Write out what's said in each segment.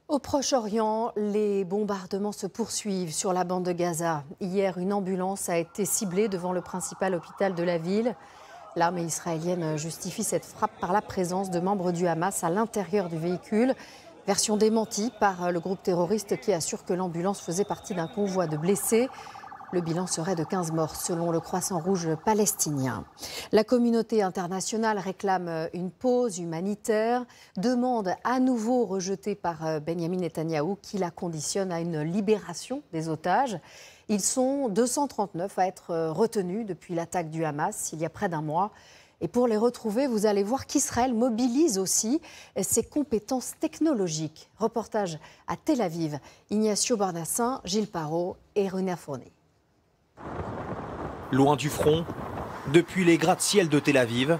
Au Proche-Orient, les bombardements se poursuivent sur la bande de Gaza. Hier, une ambulance a été ciblée devant le principal hôpital de la ville. L'armée israélienne justifie cette frappe par la présence de membres du Hamas à l'intérieur du véhicule. Version démentie par le groupe terroriste qui assure que l'ambulance faisait partie d'un convoi de blessés. Le bilan serait de 15 morts selon le Croissant Rouge palestinien. La communauté internationale réclame une pause humanitaire, demande à nouveau rejetée par Benyamin Netanyahou qui la conditionne à une libération des otages. Ils sont 239 à être retenus depuis l'attaque du Hamas il y a près d'un mois. Et pour les retrouver, vous allez voir qu'Israël mobilise aussi ses compétences technologiques. Reportage à Tel Aviv, Ignacio Bordassin, Gilles Parot et Runer Fournet. Loin du front, depuis les gratte-ciel de Tel Aviv,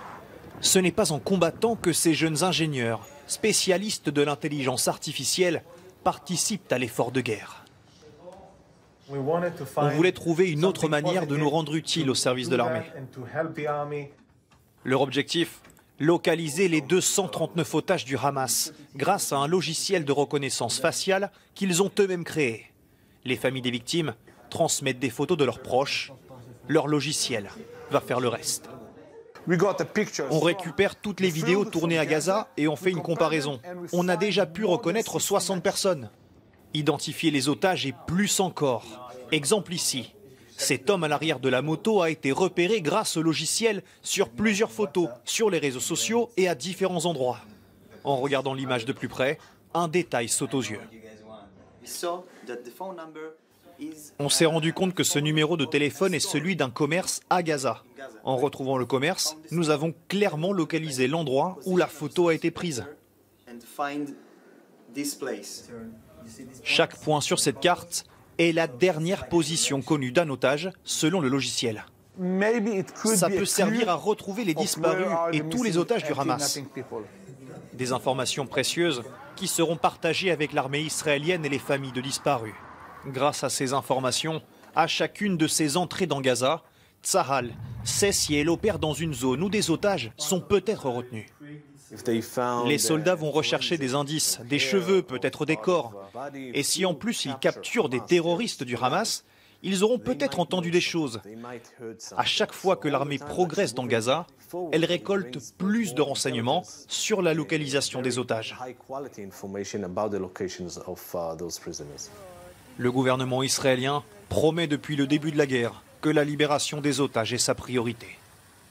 ce n'est pas en combattant que ces jeunes ingénieurs, spécialistes de l'intelligence artificielle, participent à l'effort de guerre. On voulait trouver une autre manière de nous rendre utiles au service de l'armée. Leur objectif, localiser les 239 otages du Hamas grâce à un logiciel de reconnaissance faciale qu'ils ont eux-mêmes créé. Les familles des victimes transmettent des photos de leurs proches. Leur logiciel va faire le reste. On récupère toutes les vidéos tournées à Gaza et on fait une comparaison. On a déjà pu reconnaître 60 personnes. Identifier les otages et plus encore. Exemple ici. Cet homme à l'arrière de la moto a été repéré grâce au logiciel sur plusieurs photos, sur les réseaux sociaux et à différents endroits. En regardant l'image de plus près, un détail saute aux yeux. On s'est rendu compte que ce numéro de téléphone est celui d'un commerce à Gaza. En retrouvant le commerce, nous avons clairement localisé l'endroit où la photo a été prise. Chaque point sur cette carte est la dernière position connue d'un otage selon le logiciel. Ça peut servir à retrouver les disparus et tous les otages du Hamas. Des informations précieuses qui seront partagées avec l'armée israélienne et les familles de disparus. Grâce à ces informations, à chacune de ces entrées dans Gaza, Tsahal sait si elle opère dans une zone où des otages sont peut-être retenus. Les soldats vont rechercher des indices, des cheveux, peut-être des corps. Et si en plus ils capturent des terroristes du Hamas, ils auront peut-être entendu des choses. À chaque fois que l'armée progresse dans Gaza, elle récolte plus de renseignements sur la localisation des otages. Le gouvernement israélien promet depuis le début de la guerre que la libération des otages est sa priorité.